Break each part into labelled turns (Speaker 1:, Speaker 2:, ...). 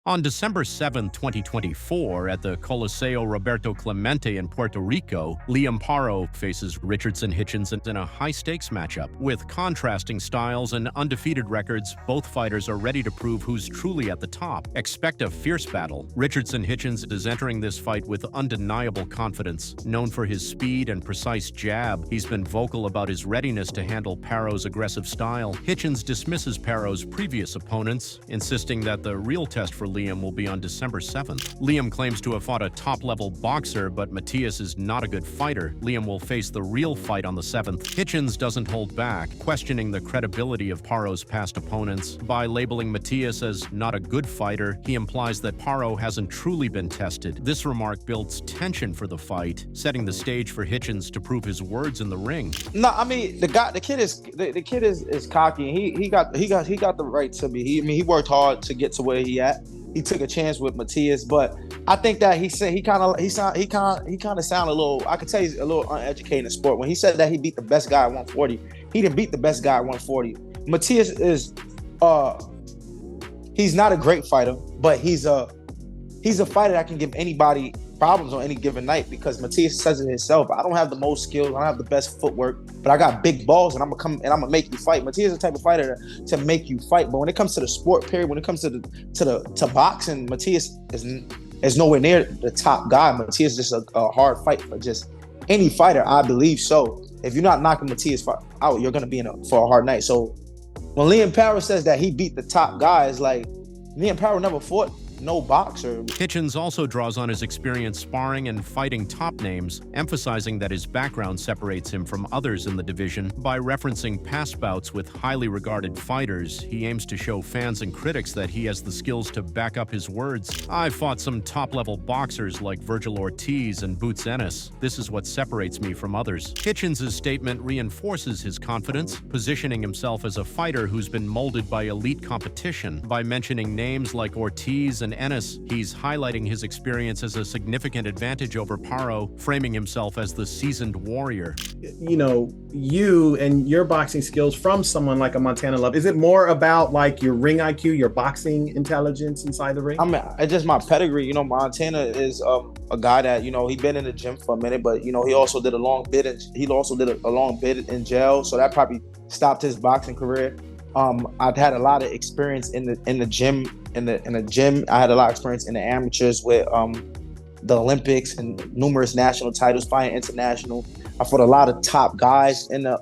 Speaker 1: On December 7, 2024, at the Coliseo Roberto Clemente in Puerto Rico, Liam Paro faces Richardson Hitchens in a high-stakes matchup. With contrasting styles and undefeated records, both fighters are ready to prove who's truly at the top. Expect a fierce battle. Richardson Hitchens is entering this fight with undeniable confidence. Known for his speed and precise jab, he's been vocal about his readiness to handle Parro's aggressive style. Hitchens dismisses Parro's previous opponents, insisting that the real test for Liam will be on December 7th. Liam claims to have fought a top-level boxer, but Matias is not a good fighter. Liam will face the real fight on the 7th. Hitchens doesn't hold back, questioning the credibility of Parro's past opponents. By labeling Matias as not a good fighter, he implies that Parro hasn't truly been tested. This remark builds tension for the fight, setting the stage for Hitchens to prove his words in the ring.
Speaker 2: No, I mean the kid is cocky. He got the right to be. He worked hard to get to where he at. He took a chance with Matias, but I think that he kind of sounded a little. I could tell he's a little uneducated in sport. When he said that he beat the best guy at 140, he didn't beat the best guy at 140. Matias is he's not a great fighter, but he's a fighter that can give anybody problems on any given night, because Matias says it himself. I don't have the most skills, I don't have the best footwork, but I got big balls, and I'm gonna make you fight. Matias is the type of fighter to make you fight. But when it comes to the sport period, when it comes to boxing, Matias is nowhere near the top guy. Matias is just a hard fight for just any fighter, I believe. So if you're not knocking Matias out, you're gonna be for a hard night. So when Liam Parro says that he beat the top guys, like, Liam Parro never fought no boxer.
Speaker 1: Hitchens also draws on his experience sparring and fighting top names, emphasizing that his background separates him from others in the division. By referencing past bouts with highly regarded fighters, he aims to show fans and critics that he has the skills to back up his words. "I've fought some top-level boxers like Virgil Ortiz and Boots Ennis. This is what separates me from others." Hitchens' statement reinforces his confidence, positioning himself as a fighter who's been molded by elite competition. By mentioning names like Ortiz and Ennis, he's highlighting his experience as a significant advantage over Parro, framing himself as the seasoned warrior.
Speaker 3: You know, you and your boxing skills from someone like a Montana Love, is it more about like your ring IQ, your boxing intelligence inside the ring?
Speaker 2: I mean, it's just my pedigree. You know, Montana is a guy that, you know, he's been in the gym for a minute, but, you know, he also did a long bid in jail, so that probably stopped his boxing career. I've had a lot of experience in the gym. In the gym, I had a lot of experience in the amateurs with the Olympics and numerous national titles, fighting international. I fought a lot of top guys in the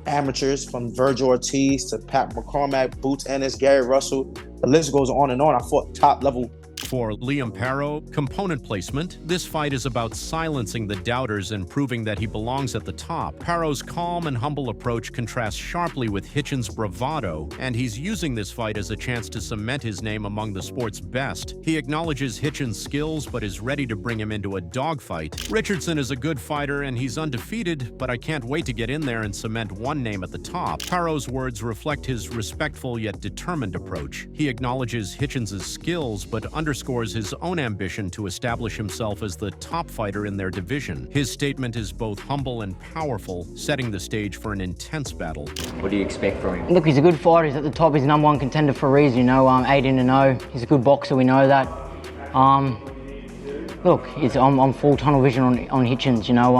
Speaker 2: amateurs, from Virgil Ortiz to Pat McCormack, Boots Ennis, Gary Russell. The list goes on and on. I fought top level.
Speaker 1: For Liam Parro, component placement. This fight is about silencing the doubters and proving that he belongs at the top. Parro's calm and humble approach contrasts sharply with Hitchens' bravado, and he's using this fight as a chance to cement his name among the sport's best. He acknowledges Hitchens' skills, but is ready to bring him into a dogfight. Richardson is a good fighter and he's undefeated, but I can't wait to get in there and cement one name at the top. Parro's words reflect his respectful yet determined approach. He acknowledges Hitchens' skills, but underscores his own ambition to establish himself as the top fighter in their division. His statement is both humble and powerful, setting the stage for an intense battle.
Speaker 4: What do you expect from him?
Speaker 5: Look, he's a good fighter. He's at the top. He's the #1 contender for a reason, you know, 18-0. He's a good boxer, we know that. Look, I'm full tunnel vision on Hitchens, you know.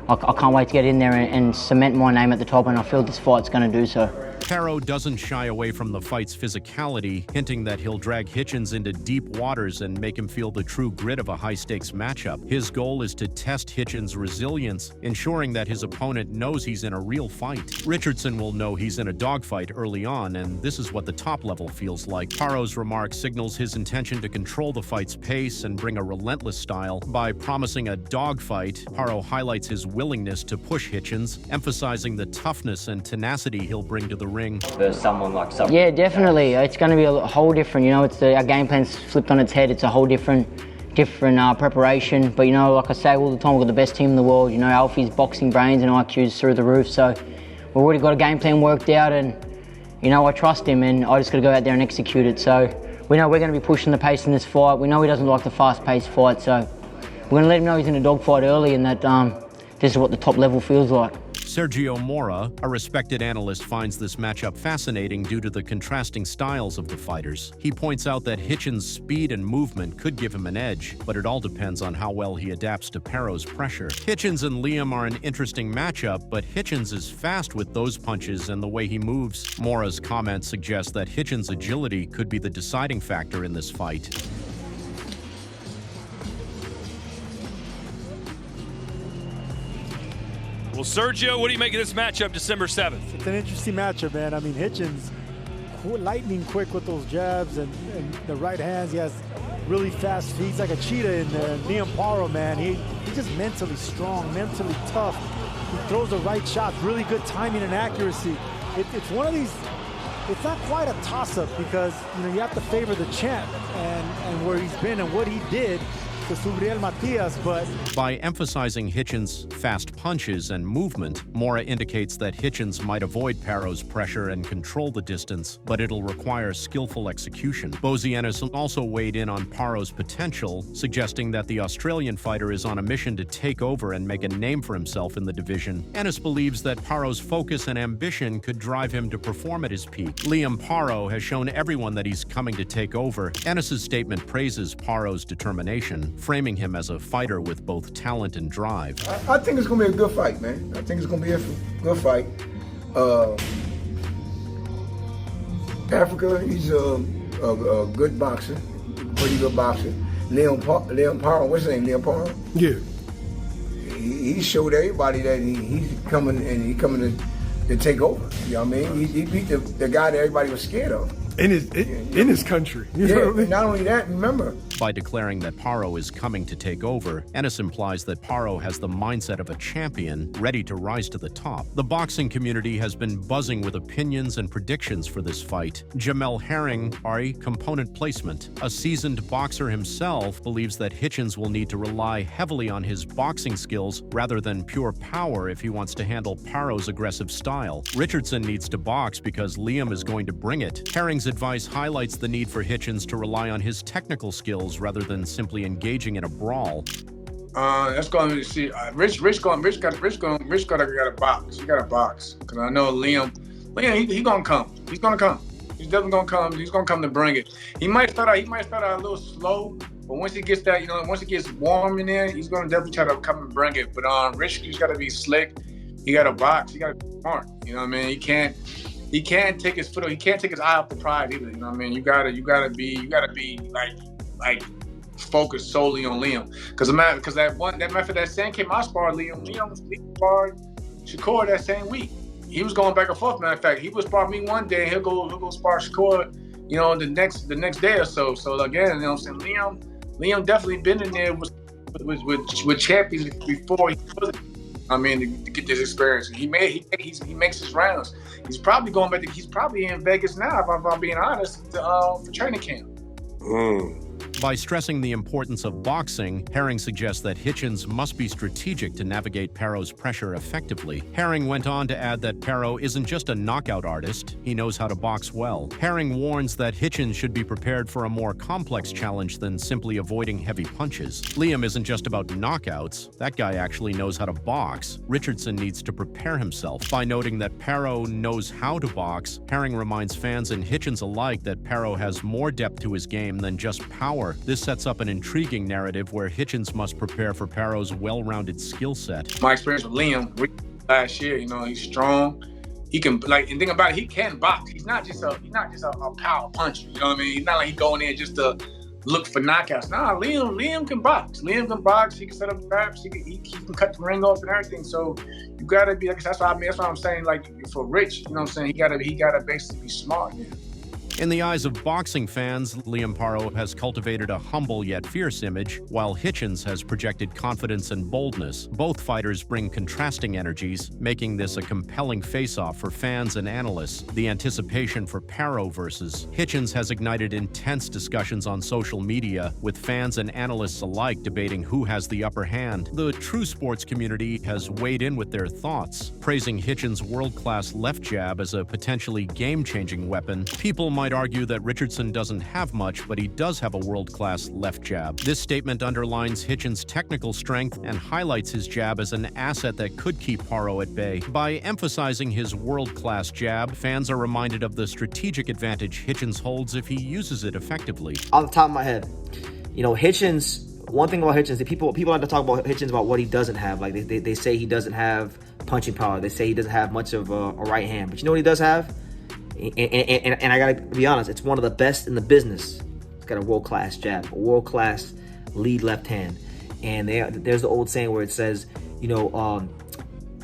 Speaker 5: I can't wait to get in there and cement my name at the top, and I feel this fight's going to do so.
Speaker 1: Parro doesn't shy away from the fight's physicality, hinting that he'll drag Hitchens into deep waters and make him feel the true grit of a high-stakes matchup. His goal is to test Hitchens' resilience, ensuring that his opponent knows he's in a real fight. Richardson will know he's in a dogfight early on, and this is what the top level feels like. Parro's remark signals his intention to control the fight's pace and bring a relentless style. By promising a dogfight, Parro highlights his willingness to push Hitchens, emphasizing the toughness and tenacity he'll bring to the ring.
Speaker 4: Versus someone like someone.
Speaker 5: Yeah, definitely. It's going to be a whole different, you know, our game plan's flipped on its head. It's a whole different preparation. But, you know, like I say all the time, we've got the best team in the world. You know, Alfie's boxing brains and IQ's through the roof. So we've already got a game plan worked out, and, you know, I trust him, and I just got to go out there and execute it. So we know we're going to be pushing the pace in this fight. We know he doesn't like the fast-paced fight, so we're going to let him know he's in a dogfight early, and that this is what the top level feels like.
Speaker 1: Sergio Mora, a respected analyst, finds this matchup fascinating due to the contrasting styles of the fighters. He points out that Hitchens' speed and movement could give him an edge, but it all depends on how well he adapts to Parro's pressure. Hitchens and Liam are an interesting matchup, but Hitchens is fast with those punches and the way he moves. Mora's comments suggest that Hitchens' agility could be the deciding factor in this fight.
Speaker 6: Well, Sergio, what do you make of this matchup December 7th?
Speaker 7: It's an interesting matchup, man. I mean, Hitchens, lightning quick with those jabs and the right hands. He has really fast feet. He's like a cheetah in there. And Liam Paro, man, he's just mentally strong, mentally tough. He throws the right shots, really good timing and accuracy. It's one of these, it's not quite a toss-up because, you know, you have to favor the champ and where he's been and what he did to Subriel Matias, but
Speaker 1: by emphasizing Hitchens' fast punches and movement, Mora indicates that Hitchens might avoid Parro's pressure and control the distance, but it'll require skillful execution. Bozy Ennis also weighed in on Parro's potential, suggesting that the Australian fighter is on a mission to take over and make a name for himself in the division. Ennis believes that Parro's focus and ambition could drive him to perform at his peak. Liam Parro has shown everyone that he's coming to take over. Ennis's statement praises Parro's determination, framing him as a fighter with both talent and drive.
Speaker 8: I think it's going to be a good fight, man. I think it's going to be a good fight. Africa, he's a good boxer, pretty good boxer. Liam Parro, what's his name, Liam Parro?
Speaker 9: Yeah.
Speaker 8: He showed everybody that he's coming to take over. You know what I mean? He beat the guy that everybody was scared of.
Speaker 9: In his country. You know what I mean?
Speaker 8: Not only that, remember.
Speaker 1: By declaring that Parro is coming to take over, Ennis implies that Parro has the mindset of a champion, ready to rise to the top. The boxing community has been buzzing with opinions and predictions for this fight. Jamel Herring, component placement. A seasoned boxer himself, believes that Hitchens will need to rely heavily on his boxing skills rather than pure power if he wants to handle Parro's aggressive style. Richardson needs to box because Liam is going to bring it. Herring's advice highlights the need for Hitchens to rely on his technical skills rather than simply engaging in a brawl.
Speaker 10: That's going to see. Rich got to box. He got to box because I know Liam, he gonna come. He's gonna come. He's definitely gonna come. He's gonna come to bring it. He might start out a little slow, but once he gets that, once he gets warm in there, he's gonna definitely try to come and bring it. But Rich, he's got to be slick. He got to box. He got to be smart. You know what I mean? He can't take his foot. He can't take his eye off the prize either. You know what I mean? You gotta be like focused solely on Liam. Because that method that same came out sparred Liam sparred Shakur that same week. He was going back and forth. Matter of fact, he would spar me one day, and he'll go spar Shakur, the next day or so. So again, you know what I'm saying? Liam definitely been in there with champions before he was. I mean, to get this experience, he makes his rounds. He's probably going back. He's probably in Vegas now, if I'm being honest, for training camp.
Speaker 1: By stressing the importance of boxing, Herring suggests that Hitchens must be strategic to navigate Parro's pressure effectively. Herring went on to add that Parro isn't just a knockout artist, he knows how to box well. Herring warns that Hitchens should be prepared for a more complex challenge than simply avoiding heavy punches. Liam isn't just about knockouts, that guy actually knows how to box. Richardson needs to prepare himself. By noting that Parro knows how to box, Herring reminds fans and Hitchens alike that Parro has more depth to his game than just power. This sets up an intriguing narrative where Hitchens must prepare for Parro's well-rounded skill set.
Speaker 10: My experience with Liam last year, he's strong. He can and think about it, he can box. He's not just a power puncher. You know what I mean? He's not like he going in just to look for knockouts. Nah, Liam can box. Liam can box. He can set up traps. He can cut the ring off and everything. So you gotta be like, that's what I'm saying. Like for Rich, you know what I'm saying? He gotta basically be smart. Yeah.
Speaker 1: In the eyes of boxing fans, Liam Parro has cultivated a humble yet fierce image, while Hitchens has projected confidence and boldness. Both fighters bring contrasting energies, making this a compelling face-off for fans and analysts. The anticipation for Parro versus Hitchens has ignited intense discussions on social media, with fans and analysts alike debating who has the upper hand. The true sports community has weighed in with their thoughts, praising Hitchens' world-class left jab as a potentially game-changing weapon. People might might argue that Richardson doesn't have much, but he does have a world-class left jab. This statement underlines Hitchens' technical strength and highlights his jab as an asset that could keep Parro at bay. By emphasizing his world-class jab, fans are reminded of the strategic advantage Hitchens holds if he uses it effectively.
Speaker 11: Off the top of my head, you know, Hitchens, one thing about Hitchens, people like to talk about Hitchens about what he doesn't have. Like they say he doesn't have punching power. They say he doesn't have much of a right hand. But you know what he does have? And I gotta be honest, it's one of the best in the business. He's got a world-class jab, a world-class lead left hand. And there's the old saying where it says, you know,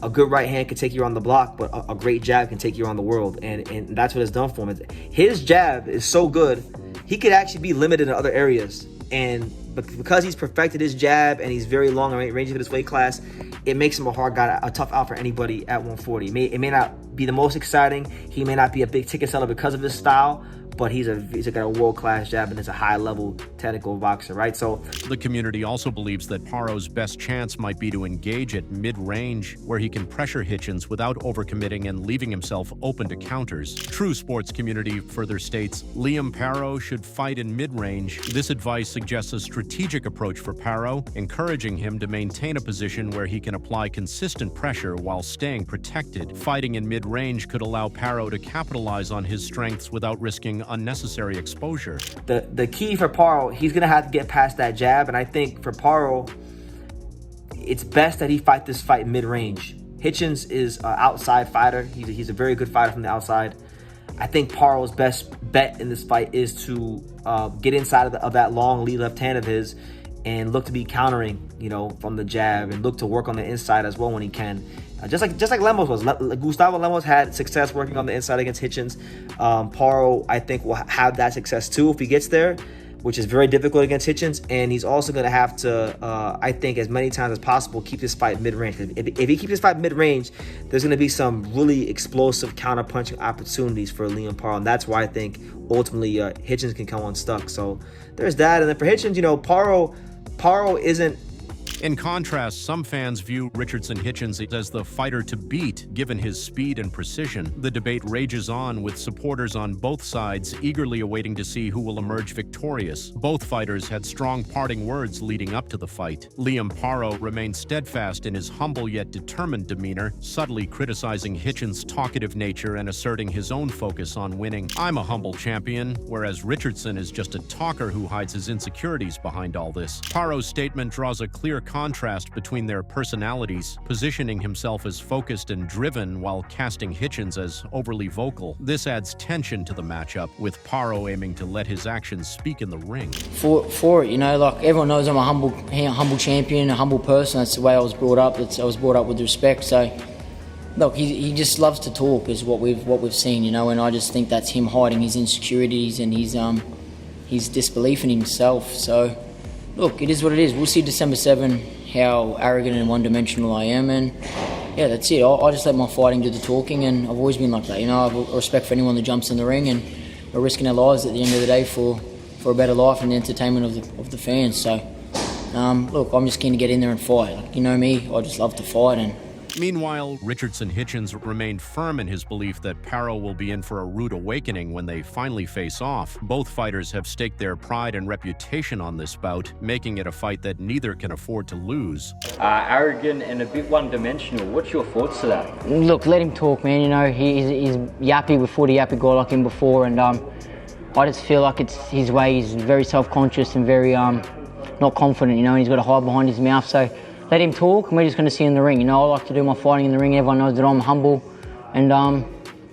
Speaker 11: a good right hand can take you around the block, but a great jab can take you around the world. And that's what it's done for him. His jab is so good, he could actually be limited in other areas. And because he's perfected his jab and he's very long in range of his weight class, it makes him a hard guy, a tough out for anybody at 140. It may not be the most exciting. He may not be a big ticket seller because of his style, but he's got a world-class jab and is a high-level technical boxer, right? So
Speaker 1: the community also believes that Parro's best chance might be to engage at mid-range, where he can pressure Hitchens without overcommitting and leaving himself open to counters. True Sports Community further states, Liam Parro should fight in mid-range. This advice suggests a strategic approach for Parro, encouraging him to maintain a position where he can apply consistent pressure while staying protected. Fighting in mid-range could allow Parro to capitalize on his strengths without risking unnecessary exposure.
Speaker 11: The key for Parro, he's gonna have to get past that jab, and I think for Parro, it's best that he fight this fight mid-range. Hitchens is an outside fighter. He's a very good fighter from the outside. I think Parro's best bet in this fight is to get inside of that long lead left hand of his and look to be countering, you know, from the jab, and look to work on the inside as well when he can. Just like Lemos was. Gustavo Lemos had success working on the inside against Hitchens. Parro, I think, will have that success too if he gets there, which is very difficult against Hitchens. And he's also going to have to, I think, as many times as possible, keep this fight mid-range. If he keeps this fight mid-range, there's going to be some really explosive counter-punching opportunities for Liam Parro. And that's why I think, ultimately, Hitchens can come unstuck. So there's that. And then for Hitchens, you know, Parro isn't...
Speaker 1: In contrast, some fans view Richardson Hitchens as the fighter to beat, given his speed and precision. The debate rages on, with supporters on both sides eagerly awaiting to see who will emerge victorious. Both fighters had strong parting words leading up to the fight. Liam Parro remained steadfast in his humble yet determined demeanor, subtly criticizing Hitchens' talkative nature and asserting his own focus on winning. "I'm a humble champion," whereas Richardson is just a talker who hides his insecurities behind all this. Parro's statement draws a clear contrast between their personalities, positioning himself as focused and driven while casting Hitchens as overly vocal. This adds tension to the matchup, with Parro aiming to let his actions speak in the ring.
Speaker 5: For it, you know, like everyone knows I'm a humble champion, a humble person. That's the way I was brought up. I was brought up with respect. So, look, he just loves to talk, is what we've seen, you know, and I just think that's him hiding his insecurities and his disbelief in himself. So, look, it is what it is. We'll see December 7 how arrogant and one-dimensional I am, and yeah, that's it. I just let my fighting do the talking, and I've always been like that. You know, I have respect for anyone that jumps in the ring, and we're risking our lives at the end of the day for a better life and the entertainment of the fans. So, look, I'm just keen to get in there and fight. Like, you know me, I just love to fight. And
Speaker 1: meanwhile, Richardson Hitchens remained firm in his belief that Parro will be in for a rude awakening when they finally face off. Both fighters have staked their pride and reputation on this bout, making it a fight that neither can afford to lose.
Speaker 4: Arrogant and a bit one-dimensional. What's your thoughts to that?
Speaker 5: Look, let him talk, man. You know, he's yappy. We've fought a yappy guy like him before, and I just feel like it's his way. He's very self-conscious and very not confident, you know, and he's got to hide behind his mouth. So let him talk, and we're just going to see in the ring. You know, I like to do my fighting in the ring. Everyone knows that I'm humble. And,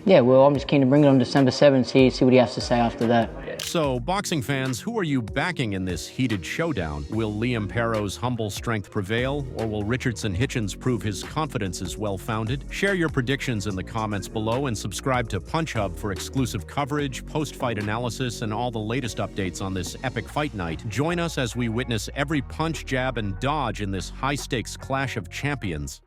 Speaker 5: yeah, well, I'm just keen to bring it on December 7th, see what he has to say after that.
Speaker 1: So, boxing fans, who are you backing in this heated showdown? Will Liam Parro's humble strength prevail, or will Richardson Hitchens prove his confidence is well-founded? Share your predictions in the comments below and subscribe to Punch Hub for exclusive coverage, post-fight analysis, and all the latest updates on this epic fight night. Join us as we witness every punch, jab, and dodge in this high-stakes clash of champions.